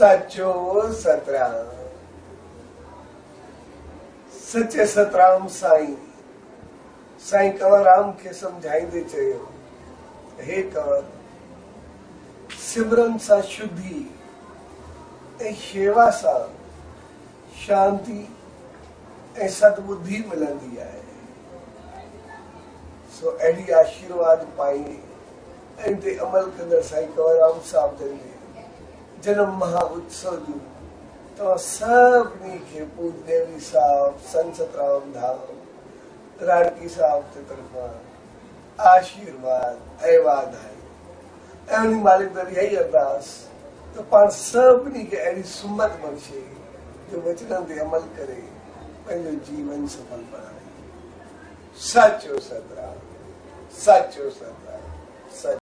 सचो सतराम। सचे सतराम साईं साईं कंवरराम खे समझाईंदे चयो, हे कंवर, सिमरन सां शुद्धि ऐं शेवा सां शांति ऐं सद्बुद्धि मिलंदी आहे। सो अहिड़ी आशीर्वाद पाई ऐं ते अमल कंदड़ साईं कंवरराम साहब जन जन्म महा उत्सव जो तव्हां सभिनी खे पूजदेवी साहब, संत सतराम धाम, राणकी साहब जे तरफ़ां आशीर्वाद ऐं वाधाई ऐं उन मालिक दर इहा ई अरदास त पाण सभिनी खे अहिड़ी सुमत बख़्शे जो वचननि ते अमल करे पंहिंजो जीवन सफल बणाए। सचो सतराम, सचो सतराम, सच।